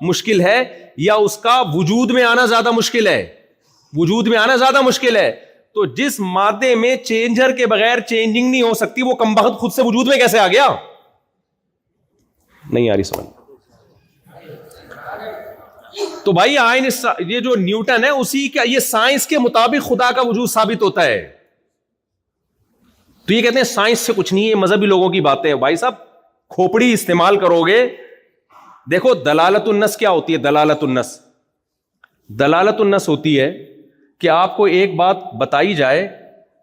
مشکل ہے یا اس کا وجود میں آنا زیادہ مشکل ہے؟ وجود میں آنا زیادہ مشکل ہے. تو جس مادے میں چینجر کے بغیر چینجنگ نہیں ہو سکتی وہ کمبخت خود سے وجود میں کیسے آ گیا؟ نہیں آ رہی سمجھ. تو بھائی آئن یہ جو نیوٹن ہے اسی کا یہ سائنس کے مطابق خدا کا وجود ثابت ہوتا ہے. تو یہ کہتے ہیں سائنس سے کچھ نہیں ہے, مذہبی لوگوں کی باتیں. بھائی صاحب کھوپڑی استعمال کرو گے. دیکھو دلالت النص کیا ہوتی ہے؟ دلالت النص ہوتی ہے کہ آپ کو ایک بات بتائی جائے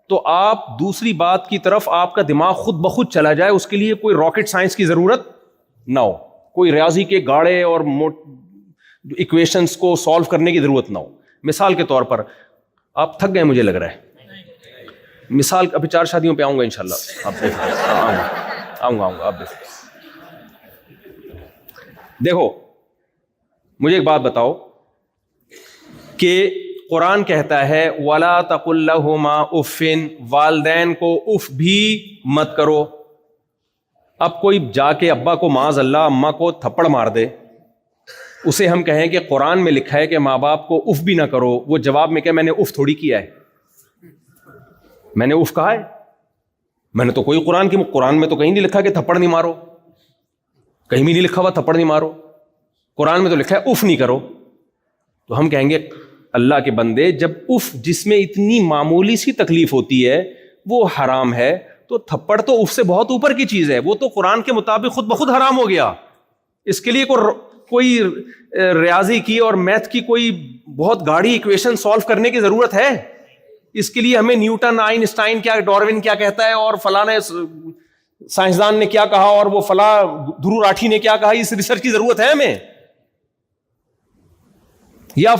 تو آپ دوسری بات کی طرف آپ کا دماغ خود بخود چلا جائے, اس کے لیے کوئی راکٹ سائنس کی ضرورت نہ ہو, کوئی ریاضی کے گاڑے اور ایکویشنز کو سالو کرنے کی ضرورت نہ ہو. مثال کے طور پر آپ تھک گئے مجھے لگ رہا ہے. مثال ابھی 4 شادیوں پہ آؤں گا انشاءاللہ, آپ آؤں گا آپ دیکھو مجھے ایک بات بتاؤ کہ قرآن کہتا ہے وَلَا تَقُلْ لَهُمَا اُفٍّ, والدین کو اف بھی مت کرو. اب کوئی جا کے ابا کو معاذ اللہ اماں کو تھپڑ مار دے, اسے ہم کہیں کہ قرآن میں لکھا ہے کہ ماں باپ کو اف بھی نہ کرو, وہ جواب میں کہ میں نے اف تھوڑی کیا ہے, میں نے اف کہا ہے, میں نے تو کوئی قرآن میں تو کہیں نہیں لکھا کہ تھپڑ نہیں مارو, کہیں بھی نہیں لکھا ہوا تھپڑ نہیں مارو, قرآن میں تو لکھا ہے اف نہیں کرو. تو ہم کہیں گے اللہ کے بندے جب اف جس میں اتنی معمولی سی تکلیف ہوتی ہے وہ حرام ہے تو تھپڑ تو اف سے بہت اوپر کی چیز ہے, وہ تو قرآن کے مطابق خود بخود حرام ہو گیا. اس کے لیے کوئی ریاضی کی اور میتھ کی کوئی بہت گاڑی ایکویشن سالو کرنے کی ضرورت ہے؟ اس کے لیے ہمیں نیوٹن, آئنسٹائن کیا, ڈاروین کیا کہتا ہے اور فلاں سائنسدان نے کیا کہا اور وہ فلاں دھرو راٹھی نے کیا کہا, اس ریسرچ کی ضرورت ہے ہمیں؟ یا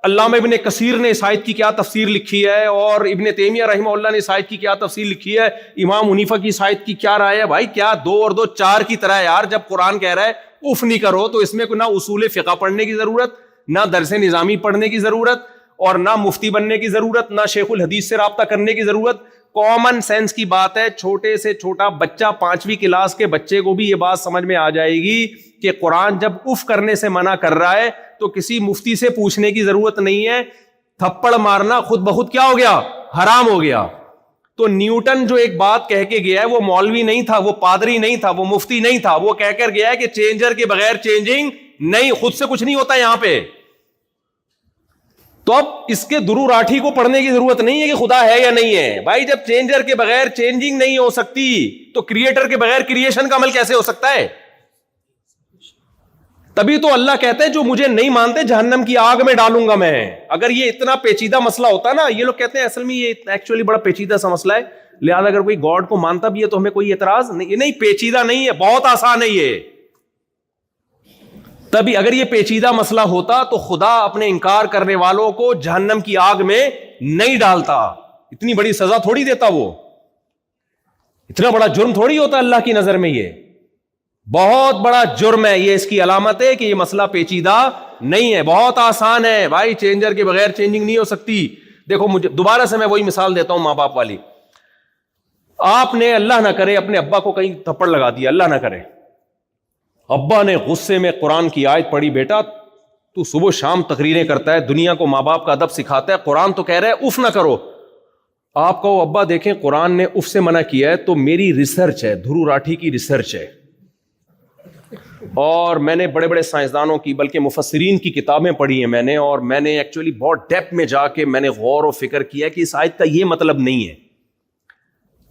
علامہ ابن کثیر نے اس آیت کی کیا تفسیر لکھی ہے اور ابن تیمیہ رحمہ اللہ نے اس آیت کی کیا تفسیر لکھی ہے, امام حنیفہ کی اس آیت کی کیا رائے ہے؟ بھائی کیا 2 اور 2 4 کی طرح ہے یار. جب قرآن کہہ رہا ہے اف نہیں کرو تو اس میں نہ اصول فقہ پڑھنے کی ضرورت, نہ درس نظامی پڑھنے کی ضرورت, اور نہ مفتی بننے کی ضرورت, نہ شیخ الحدیث سے رابطہ کرنے کی ضرورت. کامن سینس کی بات ہے. چھوٹے سے چھوٹا بچہ 5ویں کلاس کے بچے کو بھی یہ بات سمجھ میں آ جائے گی کہ قرآن جب اف کرنے سے منع کر رہا ہے تو کسی مفتی سے پوچھنے کی ضرورت نہیں ہے, تھپڑ مارنا خود بخود کیا ہو گیا؟ حرام ہو گیا. تو نیوٹن جو ایک بات کہہ کے گیا ہے وہ مولوی نہیں تھا, وہ پادری نہیں تھا, وہ مفتی نہیں تھا, وہ کہہ کر گیا ہے کہ چینجر کے بغیر چینجنگ نہیں, خود سے کچھ نہیں ہوتا یہاں پہ. تو اب اس کے درو راٹھی کو پڑھنے کی ضرورت نہیں ہے کہ خدا ہے یا نہیں ہے. بھائی جب چینجر کے بغیر چینجنگ نہیں ہو سکتی تو کریٹر کے بغیر کریشن کا عمل کیسے ہو سکتا ہے؟ تبھی تو اللہ کہتے ہیں جو مجھے نہیں مانتے جہنم کی آگ میں ڈالوں گا میں. اگر یہ اتنا پیچیدہ مسئلہ ہوتا نا, یہ لوگ کہتے ہیں اصل میں یہ ایکچولی بڑا پیچیدہ سا مسئلہ ہے, لہذا اگر کوئی گاڈ کو مانتا بھی ہے تو ہمیں کوئی اعتراض نہیں. نہیں, پیچیدہ نہیں ہے, بہت آسان ہے یہ. تبھی اگر یہ پیچیدہ مسئلہ ہوتا تو خدا اپنے انکار کرنے والوں کو جہنم کی آگ میں نہیں ڈالتا, اتنی بڑی سزا تھوڑی دیتا, وہ اتنا بڑا جرم تھوڑی ہوتا اللہ کی نظر میں. یہ بہت بڑا جرم ہے. یہ اس کی علامت ہے کہ یہ مسئلہ پیچیدہ نہیں ہے, بہت آسان ہے. بھائی چینجر کے بغیر چینجنگ نہیں ہو سکتی. دیکھو مجھے دوبارہ سے میں وہی مثال دیتا ہوں ماں باپ والی. آپ نے اللہ نہ کرے اپنے ابا کو کہیں تھپڑ لگا دیا, اللہ نہ کرے, ابا نے غصے میں قرآن کی آیت پڑھی, بیٹا تو صبح شام تقریریں کرتا ہے, دنیا کو ماں باپ کا ادب سکھاتا ہے, قرآن تو کہہ رہا ہے اف نہ کرو. آپ کو ابا دیکھیں قرآن نے اف سے منع کیا ہے تو میری ریسرچ ہے, دھرو راٹھی کی ریسرچ ہے, اور میں نے بڑے بڑے سائنسدانوں کی بلکہ مفسرین کی کتابیں پڑھی ہیں میں نے, اور میں نے ایکچولی بہت ڈیپتھ میں جا کے میں نے غور و فکر کیا کہ اس آیت کا یہ مطلب نہیں ہے.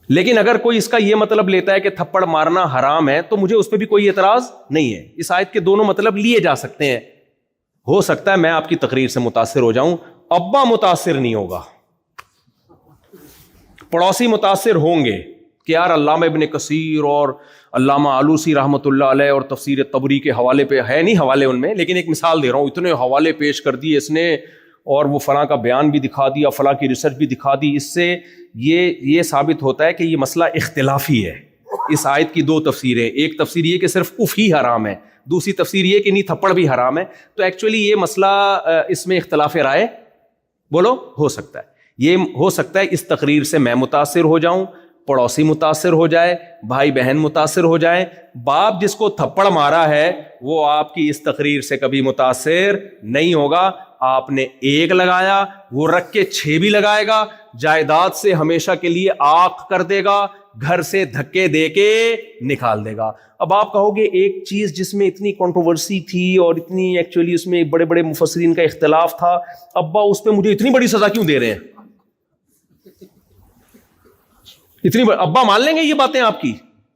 لیکن اگر کوئی اس کا یہ مطلب لیتا ہے کہ تھپڑ مارنا حرام ہے تو مجھے اس پہ بھی کوئی اعتراض نہیں ہے. اس آیت کے دونوں مطلب لیے جا سکتے ہیں. ہو سکتا ہے میں آپ کی تقریر سے متاثر ہو جاؤں, ابا متاثر نہیں ہوگا, پڑوسی متاثر ہوں گے کہ یار علامہ ابن کثیر اور علامہ آلوسی رحمۃ اللہ علیہ اور تفسیر طبری کے حوالے پہ ہے نہیں حوالے ان میں, لیکن ایک مثال دے رہا ہوں, اتنے حوالے پیش کر دیے اس نے اور وہ فلاں کا بیان بھی دکھا دیا, فلاں کی ریسرچ بھی دکھا دی. اس سے یہ ثابت ہوتا ہے کہ یہ مسئلہ اختلافی ہے. اس آیت کی 2 تفسیریں, ایک تفسیر یہ کہ صرف اف ہی حرام ہے, دوسری تفسیر یہ کہ نہیں تھپڑ بھی حرام ہے. تو ایکچولی یہ مسئلہ اس میں اختلاف رائے بولو ہو سکتا ہے. یہ ہو سکتا ہے اس تقریر سے میں متاثر ہو جاؤں, پڑوسی متاثر ہو جائے, بھائی بہن متاثر ہو جائیں, باپ جس کو تھپڑ مارا ہے وہ آپ کی اس تقریر سے کبھی متاثر نہیں ہوگا. آپ نے ایک لگایا, وہ رکھ کے 6 بھی لگائے گا, جائیداد سے ہمیشہ کے لیے آنکھ کر دے گا, گھر سے دھکے دے کے نکال دے گا. اب آپ کہو گے ایک چیز جس میں اتنی کنٹروورسی تھی اور اتنی ایکچولی اس میں بڑے بڑے مفسرین کا اختلاف تھا, ابا اس پہ مجھے اتنی بڑی سزا کیوں دے رہے ہیں؟ ابا مان لیں گے یہ باتیں آپ کی؟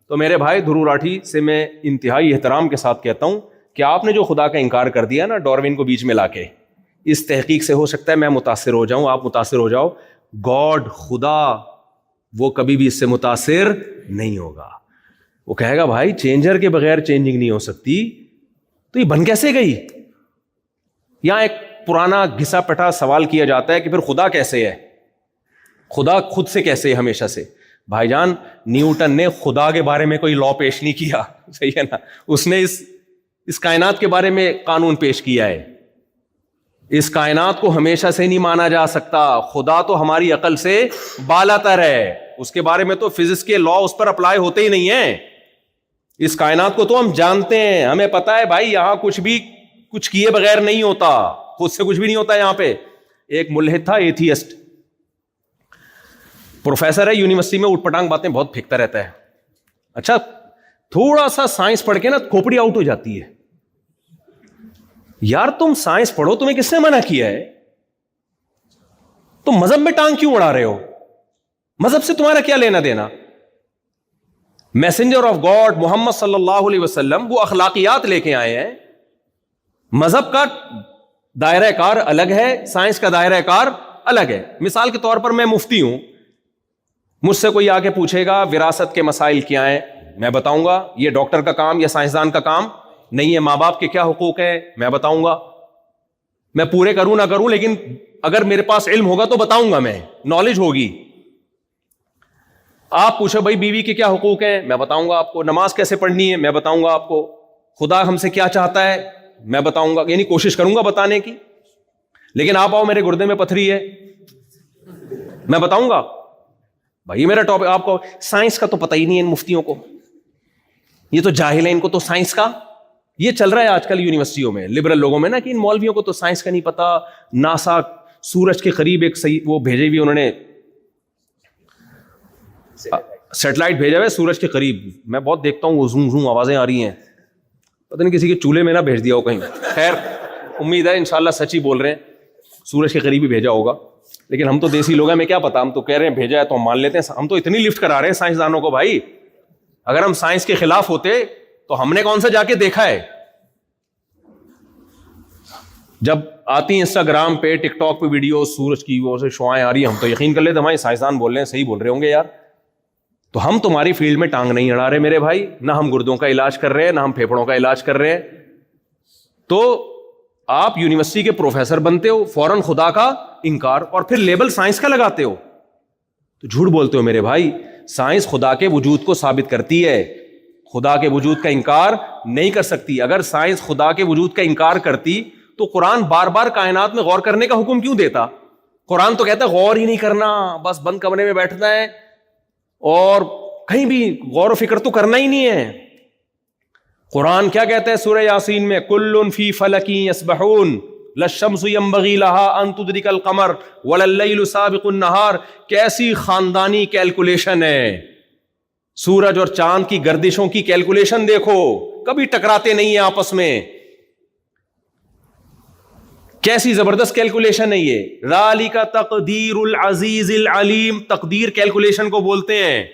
تو میرے بھائی دھرو راٹھی سے میں انتہائی احترام کے ساتھ کہتا ہوں کہ آپ نے جو خدا کا انکار کر دیا نا ڈاروین کو بیچ میں لا کے, اس تحقیق سے ہو سکتا ہے میں متاثر ہو جاؤں, آپ متاثر ہو جاؤ, گاڈ خدا وہ کبھی بھی اس سے متاثر نہیں ہوگا. وہ کہے گا بھائی چینجر کے بغیر چینجنگ نہیں ہو سکتی, تو یہ بن کیسے گئی؟ یہاں ایک پرانا گھسا پٹا سوال کیا جاتا ہے کہ پھر خدا کیسے ہے, خدا خود سے کیسے ہے ہمیشہ سے؟ بھائی جان, نیوٹن نے خدا کے بارے میں کوئی لا پیش نہیں کیا, صحیح ہے نا, اس نے اس کائنات کے بارے میں قانون پیش کیا ہے. اس کائنات کو ہمیشہ سے نہیں مانا جا سکتا, خدا تو ہماری عقل سے بالا تر ہے, اس کے بارے میں تو فزکس کے لا اس پر اپلائی ہوتے ہی نہیں ہیں. اس کائنات کو تو ہم جانتے ہیں, ہمیں پتا ہے بھائی یہاں کچھ کیے بغیر نہیں ہوتا, خود سے کچھ بھی نہیں ہوتا. یہاں پہ ایک ملحد تھا, ایتھیسٹ, پروفیسر ہے یونیورسٹی میں, اٹھ پٹانگ باتیں بہت پھینکتا رہتا ہے. اچھا تھوڑا سا سائنس پڑھ کے نا کھوپڑی آؤٹ ہو جاتی ہے. یار تم سائنس پڑھو, تمہیں کس نے منع کیا ہے؟ تم مذہب میں ٹانگ کیوں اڑا رہے ہو؟ مذہب سے تمہارا کیا لینا دینا؟ میسنجر آف گاڈ محمد صلی اللہ علیہ وسلم وہ اخلاقیات لے کے آئے ہیں. مذہب کا دائرہ کار الگ ہے, سائنس کا دائرہ کار الگ ہے. مثال کے طور پر میں مفتی ہوں, مجھ سے کوئی آ کے پوچھے گا وراثت کے مسائل کیا ہیں, میں بتاؤں گا یہ ڈاکٹر کا کام یا سائنسدان کا کام نہیں ہے. ماں باپ کے کیا حقوق ہیں میں بتاؤں گا, میں پورے کروں نہ کروں, لیکن اگر میرے پاس علم ہوگا تو بتاؤں گا, میں نالج ہوگی. آپ پوچھو بھائی بیوی کے کیا حقوق ہیں, میں بتاؤں گا آپ کو. نماز کیسے پڑھنی ہے میں بتاؤں گا آپ کو. خدا ہم سے کیا چاہتا ہے میں بتاؤں گا, یعنی کوشش کروں گا بتانے کی. لیکن آپ آؤ میرے گردے میں پتھری ہے میں بتاؤں گا بھائی میرا ٹاپک. آپ کو سائنس کا تو پتہ ہی نہیں ہے ان مفتیوں کو, یہ تو جاہل ہے, ان کو تو سائنس کا یہ چل رہا ہے آج کل یونیورسٹیوں میں, لبرل لوگوں میں نا, کہ ان مولویوں کو تو سائنس کا نہیں پتا. ناسا سورج کے قریب ایک وہ بھیجے ہوئے, انہوں نے سیٹلائٹ بھیجا ہوا ہے سورج کے قریب. میں بہت دیکھتا ہوں وہ زوم زوم آوازیں آ رہی ہیں, پتہ نہیں کسی کے چولہے میں نہ بھیج دیا ہو کہیں. خیر امید ہے انشاءاللہ سچ ہی بول رہے ہیں, سورج کے قریب ہی بھیجا ہوگا. لیکن ہم تو دیسی لوگ ہیں, ہمیں کیا پتا, ہم تو کہہ رہے ہیں بھیجا ہے تو ہم مان لیتے ہیں. ہم تو اتنی لفٹ کرا رہے ہیں سائنسدانوں کو بھائی. اگر ہم سائنس کے خلاف ہوتے تو ہم نے کون سا جا کے دیکھا ہے؟ جب آتی ہیں انسٹاگرام پہ ٹک ٹاک پہ ویڈیو سورج کی وہ سے شعائیں آ رہی ہیں, ہم تو یقین کر لیتے ہمارے سائنسدان بول رہے ہیں, صحیح بول رہے ہوں گے یار. تو ہم تمہاری فیلڈ میں ٹانگ نہیں اڑا رہے میرے بھائی, نہ ہم گردوں کا علاج کر رہے ہیں, نہ ہم پھیپھڑوں کا علاج کر رہے ہیں. تو آپ یونیورسٹی کے پروفیسر بنتے ہو, فوراً خدا کا انکار, اور پھر لیبل سائنس کا لگاتے ہو, تو جھوٹ بولتے ہو میرے بھائی. سائنس خدا کے وجود کو ثابت کرتی ہے, خدا کے وجود کا انکار نہیں کر سکتی. اگر سائنس خدا کے وجود کا انکار کرتی تو قرآن بار بار کائنات میں غور کرنے کا حکم کیوں دیتا؟ قرآن تو کہتا ہے غور ہی نہیں کرنا, بس بند کمرے میں بیٹھنا ہے اور کہیں بھی غور و فکر تو کرنا ہی نہیں ہے. قرآن کیا کہتا ہے سورہ یاسین میں, کل فی فلک یسبحون للشمس ينبغي لها ان تدرك القمر ولا الليل سابق النهار. کیسی خاندانی کیلکولیشن ہے, سورج اور چاند کی گردشوں کی کیلکولیشن دیکھو, کبھی ٹکراتے نہیں ہیں آپس میں. کیسی زبردست کیلکولیشن ہے یہ. ذالک تقدیر العزیز العلیم, تقدیر کیلکولیشن کو بولتے ہیں.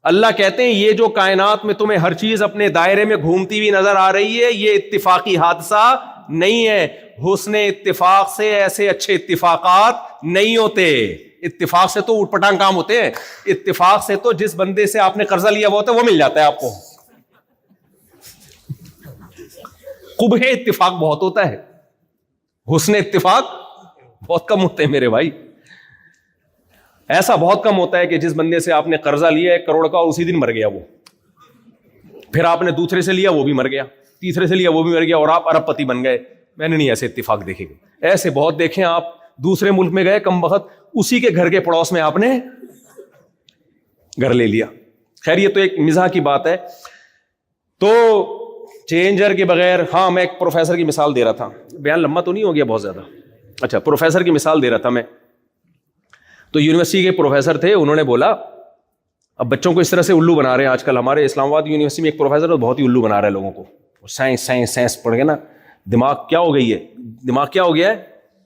اللہ کہتے ہیں یہ جو کائنات میں تمہیں ہر چیز اپنے دائرے میں گھومتی ہوئی نظر آ رہی ہے, یہ اتفاقی حادثہ نہیں ہے. حسن اتفاق سے ایسے اچھے اتفاقات نہیں ہوتے. اتفاق سے تو اٹھ پٹانگ کام ہوتے ہیں, اتفاق سے تو جس بندے سے آپ نے قرضہ لیا ہوا ہوتا ہے وہ مل جاتا ہے آپ کو. قبح اتفاق بہت ہوتا ہے, حسن اتفاق بہت کم ہوتے ہیں میرے بھائی. ایسا بہت کم ہوتا ہے کہ جس بندے سے آپ نے قرضہ لیا 1 کروڑ کا, اسی دن مر گیا وہ, پھر آپ نے دوسرے سے لیا وہ بھی مر گیا, تیسرے سے لیا وہ بھی مر گیا, اور آپ ارب پتی بن گئے. میں نے نہیں ایسے اتفاق دیکھے گئے, ایسے بہت دیکھیں. آپ دوسرے ملک میں گئے کم بخت, اسی کے گھر کے پڑوس میں آپ نے گھر لے لیا. خیر یہ تو ایک مزاح کی بات ہے. تو چینجر کے بغیر, ہاں میں ایک پروفیسر کی مثال دے رہا تھا, بیان لمبا تو نہیں ہو گیا بہت زیادہ, اچھا پروفیسر کی مثال دے رہا تھا میں. تو یونیورسٹی کے پروفیسر تھے, انہوں نے بولا اب بچوں کو اس طرح سے الو بنا رہے ہیں آج کل. ہمارے اسلام آباد یونیورسٹی میں ایک پروفیسر بہت ہی الو بنا رہا ہے لوگوں کو, سائنس سائنس سائنس پڑھ کے نا دماغ کیا ہو گئی ہے, دماغ کیا ہو گیا ہے,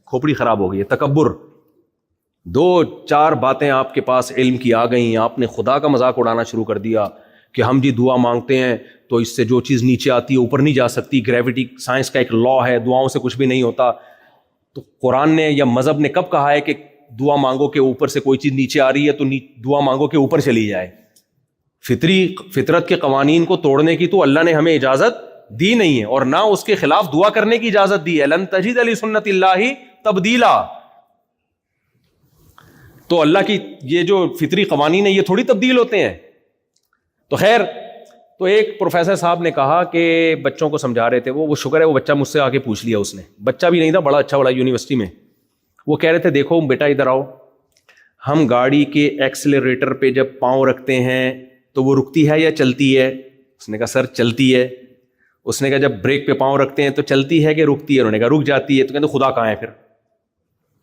کھوپڑی خراب ہو گئی ہے, تکبر. 2-4 باتیں آپ کے پاس علم کی آ گئیں, آپ نے خدا کا مذاق اڑانا شروع کر دیا کہ ہم جی دعا مانگتے ہیں تو اس سے جو چیز نیچے آتی ہے اوپر نہیں جا سکتی, گریوٹی سائنس کا ایک لا ہے, دعاؤں سے کچھ بھی نہیں ہوتا. تو قرآن نے یا مذہب نے کب کہا ہے کہ دعا مانگو کہ اوپر سے کوئی چیز نیچے آ رہی ہے تو دعا مانگو کہ اوپر چلی جائے؟ فطرت کے قوانین کو توڑنے کی تو اللہ نے ہمیں اجازت دی نہیں ہے, اور نہ اس کے خلاف دعا کرنے کی اجازت دی ہے. لن تجد لسنت اللہ تبدیلا. تو اللہ کی یہ جو فطری قوانین ہیں یہ تھوڑی تبدیل ہوتے ہیں. تو خیر, تو ایک پروفیسر صاحب نے کہا کہ بچوں کو سمجھا رہے تھے, وہ شکر ہے وہ بچہ مجھ سے آ کے پوچھ لیا, اس نے, بچہ بھی نہیں تھا, بڑا اچھا بڑا یونیورسٹی میں. وہ کہہ رہے تھے دیکھو بیٹا ادھر آؤ, ہم گاڑی کے ایکسلریٹر پہ جب پاؤں رکھتے ہیں تو وہ رکتی ہے یا چلتی ہے؟ اس نے کہا سر چلتی ہے. اس نے کہا جب بریک پہ پاؤں رکھتے ہیں تو چلتی ہے کہ رکتی ہے؟ انہوں نے کہا رک جاتی ہے. تو کہتے خدا کہاں ہے پھر؟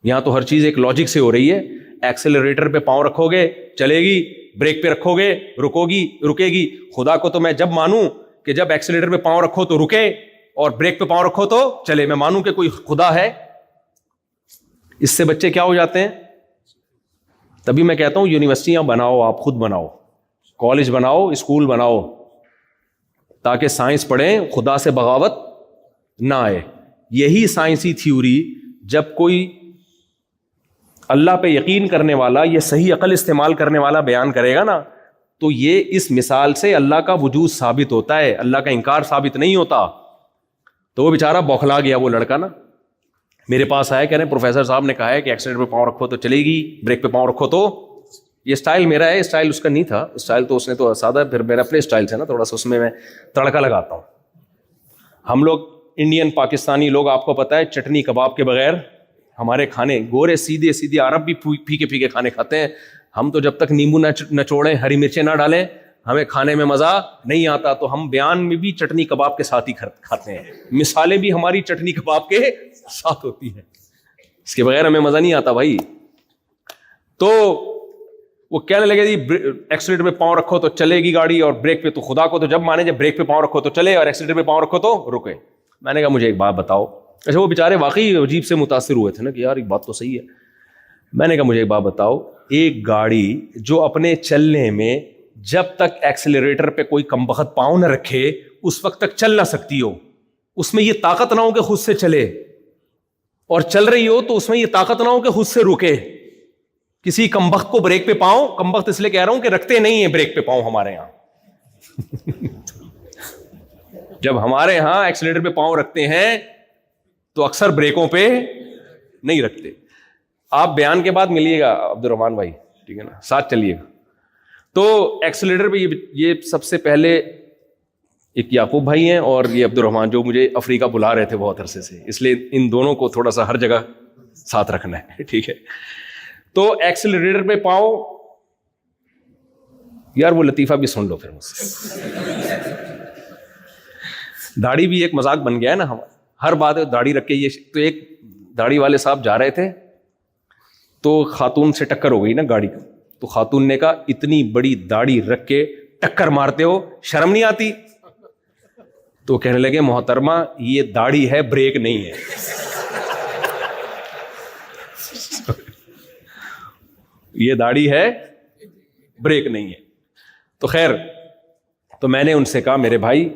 یہاں تو ہر چیز ایک لاجک سے ہو رہی ہے. ایکسلریٹر پہ پاؤں رکھو گے چلے گی, بریک پہ رکھو گے رکے گی. خدا کو تو میں جب مانوں کہ جب ایکسلریٹر پہ پاؤں رکھو تو رکے اور بریک پہ پاؤں رکھو تو چلے, میں مانوں کہ کوئی خدا ہے. اس سے بچے کیا ہو جاتے ہیں؟ تبھی میں کہتا ہوں یونیورسٹیاں بناؤ, آپ خود بناؤ, کالج بناؤ, اسکول بناؤ, تاکہ سائنس پڑھیں, خدا سے بغاوت نہ آئے. یہی سائنسی تھیوری جب کوئی اللہ پہ یقین کرنے والا, یہ صحیح عقل استعمال کرنے والا بیان کرے گا نا, تو یہ اس مثال سے اللہ کا وجود ثابت ہوتا ہے, اللہ کا انکار ثابت نہیں ہوتا. تو وہ بیچارہ بوکھلا گیا وہ لڑکا نا, میرے پاس آیا, کہہ رہے پروفیسر صاحب نے کہا ہے کہ ایکسیلیٹر پہ پاؤں رکھو تو چلے گی, بریک پہ پاؤں رکھو تو. یہ اسٹائل میرا ہے, اسٹائل اس کا نہیں تھا. اسٹائل تو اس نے تو سادہ, پھر میرا اپنے اسٹائل سے نا تھوڑا سا اس میں تڑکا لگاتا ہوں. ہم لوگ انڈین پاکستانی لوگ, آپ کو پتہ ہے, چٹنی کباب کے بغیر ہمارے کھانے, گورے سیدھے عرب بھی پھیکے کھانے کھاتے ہیں. ہم تو جب تک نیمبو نہ چوڑیں, ہری مرچیں نہ ڈالیں, ہمیں کھانے میں مزہ نہیں آتا. تو ہم بیان میں بھی چٹنی کباب کے ساتھ ہی کھاتے ہیں, مثالیں بھی ہماری چٹنی کباب کے ساتھ ہوتی ہیں, اس کے بغیر ہمیں مزہ نہیں آتا بھائی. تو وہ کہنے لگے جی ایکسیلیٹر پہ پاؤں رکھو تو چلے گی گاڑی, اور بریک پہ تو خدا کو تو جب مانے جب بریک پہ پاؤں رکھو تو چلے اور ایکسیلیٹر پہ پاؤں رکھو تو رکے. میں نے کہا مجھے ایک بات بتاؤ. اچھا وہ بیچارے واقعی عجیب سے متاثر ہوئے تھے نا کہ یار ایک بات تو صحیح ہے. میں نے کہا مجھے ایک بات بتاؤ, ایک گاڑی جو اپنے چلنے میں جب تک ایکسیلریٹر پہ کوئی کمبخت پاؤں نہ رکھے اس وقت تک چل نہ سکتی ہو, اس میں یہ طاقت نہ ہو کہ خود سے چلے, اور چل رہی ہو تو اس میں یہ طاقت نہ ہو کہ خود سے رکے. کسی کمبخت کو بریک پہ پاؤں, کمبخت اس لیے کہہ رہا ہوں کہ رکھتے نہیں ہیں بریک پہ پاؤں ہمارے یہاں. جب ہمارے یہاں ایکسیلریٹر پہ پاؤں رکھتے ہیں تو اکثر بریکوں پہ نہیں رکھتے. آپ بیان کے بعد ملیے گا عبد الرحمان بھائی, ٹھیک ہے نا, ساتھ چلیے گا. تو ایکسیلریٹر پہ یہ سب سے پہلے ایک یعقوب بھائی ہیں اور یہ عبد الرحمان جو مجھے افریقہ بلا رہے تھے بہت عرصے سے, اس لیے ان دونوں کو تھوڑا سا ہر جگہ ساتھ رکھنا ہے, ٹھیک ہے. تو ایکسیلریٹر پہ پاؤں, یار وہ لطیفہ بھی سن لو پھر مجھ سے. داڑھی بھی ایک مذاق بن گیا ہے نا, ہر بات داڑھی رکھ کے. یہ تو ایک داڑھی والے صاحب جا رہے تھے تو خاتون سے ٹکر ہو گئی نا گاڑی کو, تو خاتون نے کہا اتنی بڑی داڑھی رکھ کے ٹکر مارتے ہو, شرم نہیں آتی؟ تو کہنے لگے محترمہ یہ داڑھی ہے, بریک نہیں ہے. یہ داڑھی ہے, بریک نہیں ہے. تو خیر, تو میں نے ان سے کہا میرے بھائی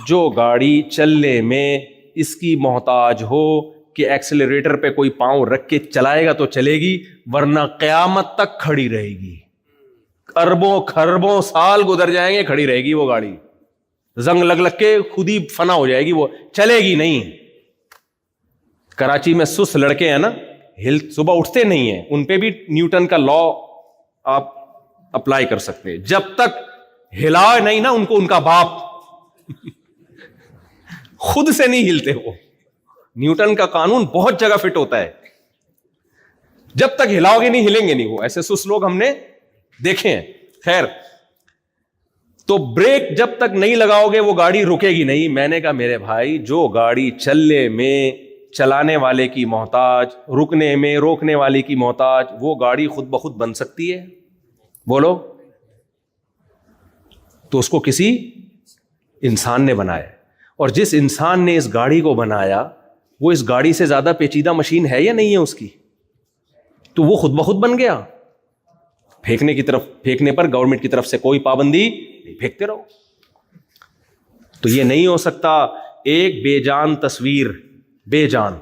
جو گاڑی چلنے میں اس کی محتاج ہو کہ ایکسیلریٹر پہ کوئی پاؤں رکھ کے چلائے گا تو چلے گی, ورنہ قیامت تک کھڑی رہے گی. اربوں خربوں سال گزر جائیں گے, کھڑی رہے گی وہ گاڑی, زنگ لگ کے خود ہی فنا ہو جائے گی, وہ چلے گی نہیں. کراچی میں سست لڑکے ہیں نا, صبح اٹھتے نہیں ہیں, ان پہ بھی نیوٹن کا لا آپ اپلائی کر سکتے. جب تک ہلا نہیں نا ان کو ان کا باپ, خود سے نہیں ہلتے وہ. نیوٹن کا قانون بہت جگہ فٹ ہوتا ہے, جب تک ہلاؤ گے نہیں ہلیں گے نہیں وہ. ایسے سست لوگ ہم نے دیکھے ہیں. خیر تو بریک جب تک نہیں لگاؤ گے وہ گاڑی رکے گی نہیں. میں نے کہا میرے بھائی جو گاڑی چلنے میں چلانے والے کی محتاج, رکنے میں روکنے والے کی محتاج, وہ گاڑی خود بخود بن سکتی ہے؟ بولو. تو اس کو کسی انسان نے بنایا, اور جس انسان نے اس گاڑی کو بنایا وہ اس گاڑی سے زیادہ پیچیدہ مشین ہے یا نہیں ہے اس کی؟ تو وہ خود بخود بن گیا. پھینکنے پر گورنمنٹ کی طرف سے کوئی پابندی نہیں, پھینکتے رہو. تو یہ نہیں ہو سکتا. ایک بے جان تصویر, بے جان,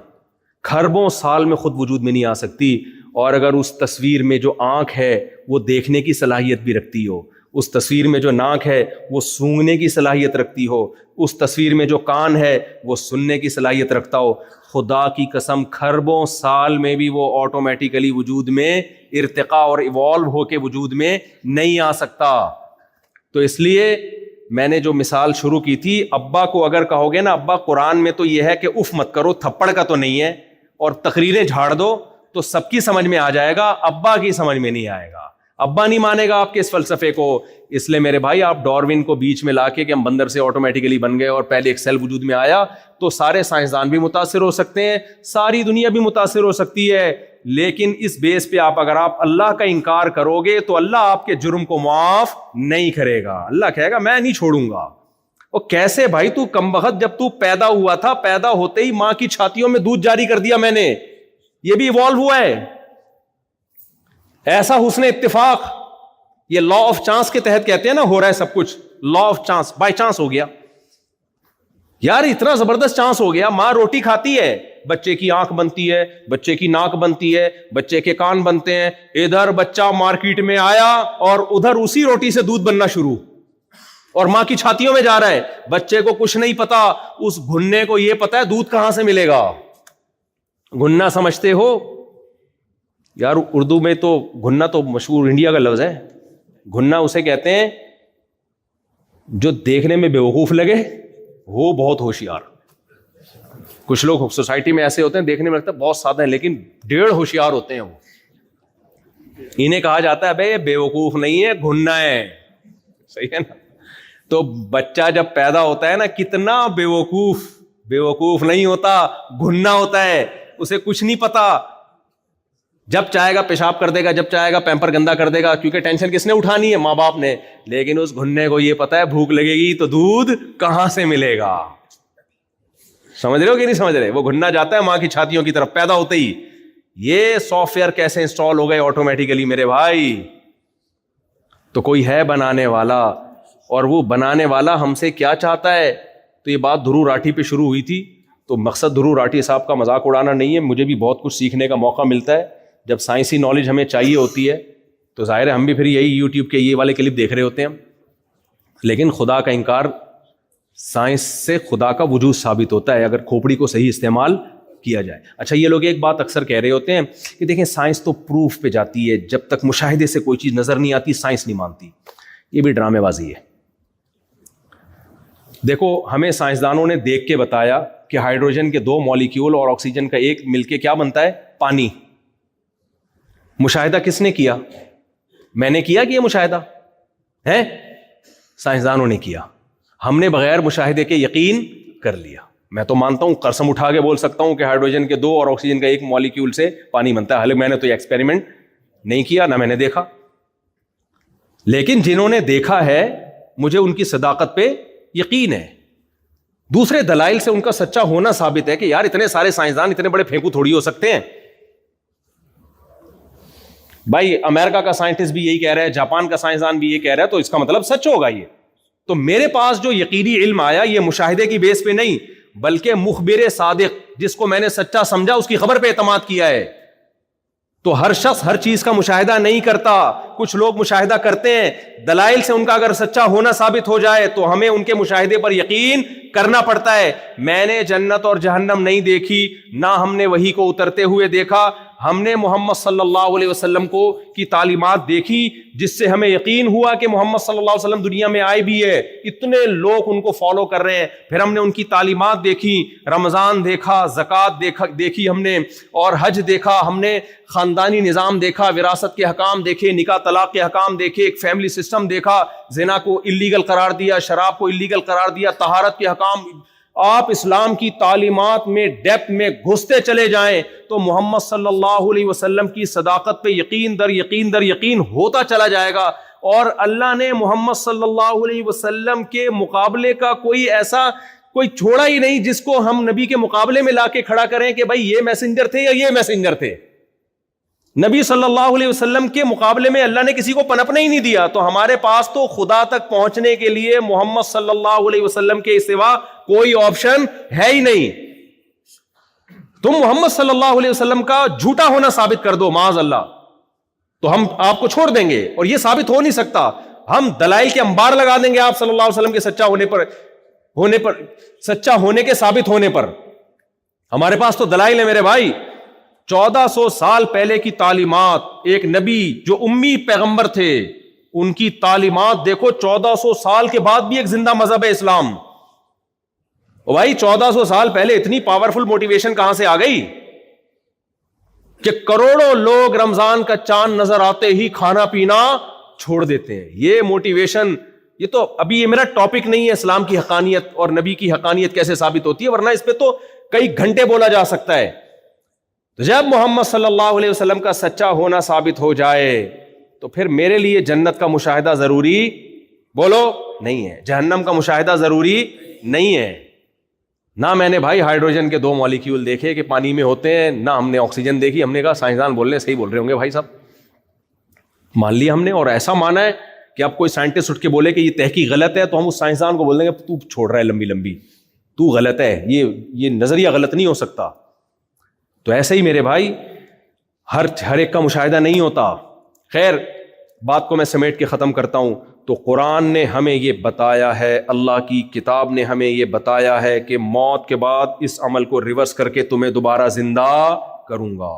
کھربوں سال میں خود وجود میں نہیں آ سکتی. اور اگر اس تصویر میں جو آنکھ ہے وہ دیکھنے کی صلاحیت بھی رکھتی ہو, اس تصویر میں جو ناک ہے وہ سونگنے کی صلاحیت رکھتی ہو, اس تصویر میں جو کان ہے وہ سننے کی صلاحیت رکھتا ہو, خدا کی قسم کھربوں سال میں بھی وہ آٹومیٹیکلی وجود میں ارتقاء اور ایوالو ہو کے وجود میں نہیں آ سکتا. تو اس لیے میں نے جو مثال شروع کی تھی, ابا کو اگر کہو گے نا ابا قرآن میں تو یہ ہے کہ اف مت کرو, تھپڑ کا تو نہیں ہے, اور تقریریں جھاڑ دو, تو سب کی سمجھ میں آ جائے گا, ابا کی سمجھ میں نہیں آئے گا. ابا نہیں مانے گا آپ کے اس فلسفے کو. اس لیے میرے بھائی آپ ڈاروین کو بیچ میں لا کے کہ ہم بندر سے آٹومیٹیکلی بن گئے اور پہلے ایک سیل وجود میں آیا, تو سارے سائنسدان بھی متاثر ہو سکتے ہیں, ساری دنیا بھی متاثر ہو سکتی ہے, لیکن اس بیس پہ اگر آپ اللہ کا انکار کرو گے تو اللہ آپ کے جرم کو معاف نہیں کرے گا. اللہ کہے گا میں نہیں چھوڑوں گا. اور کیسے بھائی تو کمبخت, جب تو پیدا ہوا تھا پیدا ہوتے ہی ماں کی چھاتیوں میں دودھ جاری کر دیا میں نے, یہ بھی ایوالو ہوا ہے. ایسا حسن اتفاق, یہ لا آف چانس کے تحت کہتے ہیں نا, ہو رہا ہے سب کچھ law of chance, by chance ہو گیا یار, اتنا زبردست چانس ہو گیا. ماں روٹی کھاتی ہے, بچے کی آنکھ بنتی ہے, بچے کی ناک بنتی ہے, بچے کے کان بنتے ہیں, ادھر بچہ مارکیٹ میں آیا اور ادھر اسی روٹی سے دودھ بننا شروع, اور ماں کی چھاتیوں میں جا رہا ہے. بچے کو کچھ نہیں پتا, اس گھننے کو یہ پتا ہے دودھ کہاں سے ملے گا. گھننا سمجھتے ہو یار, اردو میں تو گھننا تو مشہور انڈیا کا لفظ ہے. گھننا اسے کہتے ہیں جو دیکھنے میں بیوقوف لگے وہ بہت ہوشیار. کچھ لوگ سوسائٹی میں ایسے ہوتے ہیں دیکھنے میں لگتا ہے بہت سادہ ہیں لیکن 1.5 ہوشیار ہوتے ہیں. وہ انہیں کہا جاتا ہے بھائی یہ بیوقوف نہیں ہے, گھننا ہے. صحیح ہے نا. تو بچہ جب پیدا ہوتا ہے نا, کتنا بیوقوف نہیں ہوتا, گھننا ہوتا ہے, اسے کچھ نہیں پتا. جب چاہے گا پیشاب کر دے گا, جب چاہے گا پیمپر گندا کر دے گا, کیونکہ ٹینشن کس نے اٹھانی ہے, ماں باپ نے. لیکن اس گھننے کو یہ پتا ہے بھوک لگے گی تو دودھ کہاں سے ملے گا. سمجھ رہے ہو کہ نہیں سمجھ رہے؟ وہ گھننا جاتا ہے ماں کی چھاتیوں کی طرف پیدا ہوتے ہی. یہ سافٹ ویئر کیسے انسٹال ہو گئے آٹومیٹیکلی میرے بھائی؟ تو کوئی ہے بنانے والا, اور وہ بنانے والا ہم سے کیا چاہتا ہے. تو یہ بات دھرو راٹھی پہ شروع ہوئی تھی, تو مقصد دھرو راٹھی صاحب کا مذاق اڑانا نہیں ہے, مجھے بھی بہت کچھ سیکھنے کا موقع ملتا ہے. جب سائنسی نالج ہمیں چاہیے ہوتی ہے تو ظاہر ہے ہم بھی پھر یہی یوٹیوب کے یہ والے کلپ دیکھ رہے ہوتے ہیں. لیکن خدا کا انکار, سائنس سے خدا کا وجود ثابت ہوتا ہے اگر کھوپڑی کو صحیح استعمال کیا جائے. اچھا, یہ لوگ ایک بات اکثر کہہ رہے ہوتے ہیں کہ دیکھیں سائنس تو پروف پہ جاتی ہے, جب تک مشاہدے سے کوئی چیز نظر نہیں آتی سائنس نہیں مانتی. یہ بھی ڈرامے بازی ہے. دیکھو ہمیں سائنسدانوں نے دیکھ کے بتایا کہ ہائیڈروجن کے 2 مالیکیول اور آکسیجن کا ایک مل کے کیا بنتا ہے, پانی. مشاہدہ کس نے کیا؟ میں نے کیا کہ یہ مشاہدہ ہے؟ سائنسدانوں نے کیا. ہم نے بغیر مشاہدے کے یقین کر لیا. میں تو مانتا ہوں, قسم اٹھا کے بول سکتا ہوں کہ ہائیڈروجن کے 2 اور آکسیجن کا 1 مالیکیول سے پانی بنتا ہے. حالانکہ میں نے تو یہ ایکسپیریمنٹ نہیں کیا, نہ میں نے دیکھا. لیکن جنہوں نے دیکھا ہے مجھے ان کی صداقت پہ یقین ہے. دوسرے دلائل سے ان کا سچا ہونا ثابت ہے کہ یار اتنے سارے سائنسدان اتنے بڑے پھینکو تھوڑی ہو سکتے ہیں. بھائی امریکہ کا سائنٹسٹ بھی یہی کہہ رہا ہے, جاپان کا سائنسدان بھی یہ کہہ رہا ہے, تو اس کا مطلب سچ ہوگا یہ. تو میرے پاس جو یقینی علم آیا یہ مشاہدے کی بیس پہ نہیں بلکہ مخبر صادق, جس کو میں نے سچا سمجھا, اس کی خبر پہ اعتماد کیا ہے. تو ہر شخص ہر چیز کا مشاہدہ نہیں کرتا. کچھ لوگ مشاہدہ کرتے ہیں, دلائل سے ان کا اگر سچا ہونا ثابت ہو جائے تو ہمیں ان کے مشاہدے پر یقین کرنا پڑتا ہے. میں نے جنت اور جہنم نہیں دیکھی, نہ ہم نے وحی کو اترتے ہوئے دیکھا. ہم نے محمد صلی اللہ علیہ وسلم کی تعلیمات دیکھی جس سے ہمیں یقین ہوا کہ محمد صلی اللہ علیہ وسلم دنیا میں آئے بھی ہے, اتنے لوگ ان کو فالو کر رہے ہیں. پھر ہم نے ان کی تعلیمات دیکھی, رمضان دیکھا, زکوٰۃ دیکھی ہم نے, اور حج دیکھا ہم نے, خاندانی نظام دیکھا, وراثت کے حکام دیکھے, نکاح طلاق کے حکام دیکھے, ایک فیملی سسٹم دیکھا, زنا کو اللیگل قرار دیا, شراب کو اللیگل قرار دیا, طہارت کے حکام. آپ اسلام کی تعلیمات میں ڈیپتھ میں گھستے چلے جائیں تو محمد صلی اللہ علیہ وسلم کی صداقت پہ یقین در یقین در یقین ہوتا چلا جائے گا. اور اللہ نے محمد صلی اللہ علیہ وسلم کے مقابلے کا کوئی چھوڑا ہی نہیں جس کو ہم نبی کے مقابلے میں لا کے کھڑا کریں کہ بھائی یہ میسنجر تھے یا یہ میسنجر تھے. نبی صلی اللہ علیہ وسلم کے مقابلے میں اللہ نے کسی کو پنپنے ہی نہیں دیا. تو ہمارے پاس تو خدا تک پہنچنے کے لیے محمد صلی اللہ علیہ وسلم کے سوا کوئی آپشن ہے ہی نہیں. تم محمد صلی اللہ علیہ وسلم کا جھوٹا ہونا ثابت کر دو معاذ اللہ, تو ہم آپ کو چھوڑ دیں گے, اور یہ ثابت ہو نہیں سکتا. ہم دلائل کے انبار لگا دیں گے آپ صلی اللہ علیہ وسلم کے سچا ہونے کے ثابت ہونے پر. ہمارے پاس تو دلائل ہے میرے بھائی. 1400 سال پہلے کی تعلیمات, ایک نبی جو امی پیغمبر تھے ان کی تعلیمات دیکھو. 1400 سال کے بعد بھی ایک زندہ مذہب ہے اسلام. بھائی 1400 سال پہلے اتنی پاورفل موٹیویشن کہاں سے آ گئی کہ کروڑوں لوگ رمضان کا چاند نظر آتے ہی کھانا پینا چھوڑ دیتے ہیں. یہ موٹیویشن, یہ تو ابھی یہ میرا ٹاپک نہیں ہے اسلام کی حقانیت اور نبی کی حقانیت کیسے ثابت ہوتی ہے, ورنہ اس پہ تو کئی گھنٹے بولا جا سکتا ہے. تو جب محمد صلی اللہ علیہ وسلم کا سچا ہونا ثابت ہو جائے تو پھر میرے لیے جنت کا مشاہدہ ضروری بولو نہیں ہے, جہنم کا مشاہدہ ضروری نہیں ہے. نہ میں نے بھائی ہائیڈروجن کے 2 مالیکیول دیکھے کہ پانی میں ہوتے ہیں, نہ ہم نے آکسیجن دیکھی. ہم نے کہا سائنسدان بول رہے ہیں, صحیح بول رہے ہوں گے بھائی صاحب, مان لیا ہم نے. اور ایسا مانا ہے کہ اب کوئی سائنٹسٹ اٹھ کے بولے کہ یہ تحقیق غلط ہے تو ہم اس سائنسدان کو بول دیں گے تو چھوڑ رہا ہے لمبی, تو غلط ہے, یہ نظریہ غلط نہیں ہو سکتا. تو ایسے ہی میرے بھائی ہر ایک کا مشاہدہ نہیں ہوتا. خیر, بات کو میں سمیٹ کے ختم کرتا ہوں. تو قرآن نے ہمیں یہ بتایا ہے, اللہ کی کتاب نے ہمیں یہ بتایا ہے کہ موت کے بعد اس عمل کو ریورس کر کے تمہیں دوبارہ زندہ کروں گا.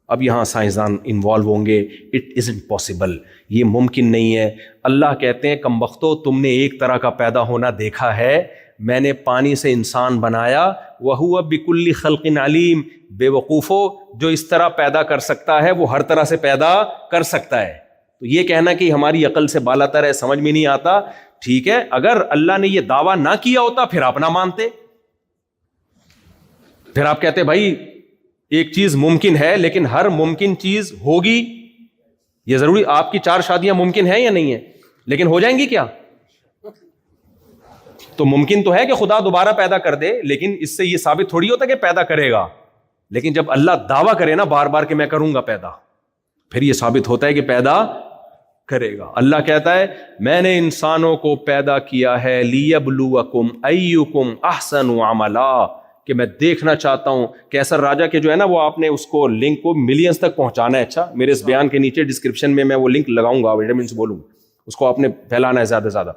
اب یہاں سائنسدان انوالو ہوں گے. اٹ ازنٹ پاسبل, یہ ممکن نہیں ہے. اللہ کہتے ہیں کم بختو, تم نے ایک طرح کا پیدا ہونا دیکھا ہے, میں نے پانی سے انسان بنایا. وَهُوَ بِكُلِّ خَلْقٍ عَلِيمٍ, بے وقوفو, جو اس طرح پیدا کر سکتا ہے وہ ہر طرح سے پیدا کر سکتا ہے. تو یہ کہنا کہ ہماری عقل سے بالا تر ہے سمجھ میں نہیں آتا. ٹھیک ہے, اگر اللہ نے یہ دعویٰ نہ کیا ہوتا پھر آپ نہ مانتے, پھر آپ کہتے بھائی ایک چیز ممکن ہے لیکن ہر ممکن چیز ہوگی. یہ ضروری, آپ کی 4 شادیاں ممکن ہیں یا نہیں ہیں, لیکن ہو جائیں گی کیا؟ تو ممکن تو ہے کہ خدا دوبارہ پیدا کر دے, لیکن اس سے یہ ثابت تھوڑی ہوتا کہ پیدا کرے گا. لیکن جب اللہ دعویٰ کرے نا بار بار کہ میں کروں گا پیدا, پھر یہ ثابت ہوتا ہے کہ پیدا کرے گا. اللہ کہتا ہے میں نے انسانوں کو پیدا کیا ہے لیبلوکم ایکم احسن عملا, کہ میں دیکھنا چاہتا ہوں. کیسر راجہ کے جو ہے نا وہ آپ نے اس کو لنک کو ملینز تک پہنچانا ہے. اچھا, میرے اس بیان کے نیچے ڈسکرپشن میں وہ لنک لگاؤں گا, وٹامنس بولوں, اس کو آپ نے پھیلانا ہے زیادہ سے زیادہ.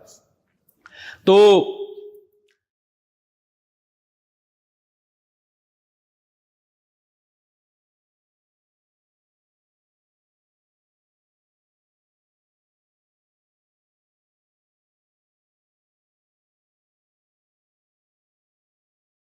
تو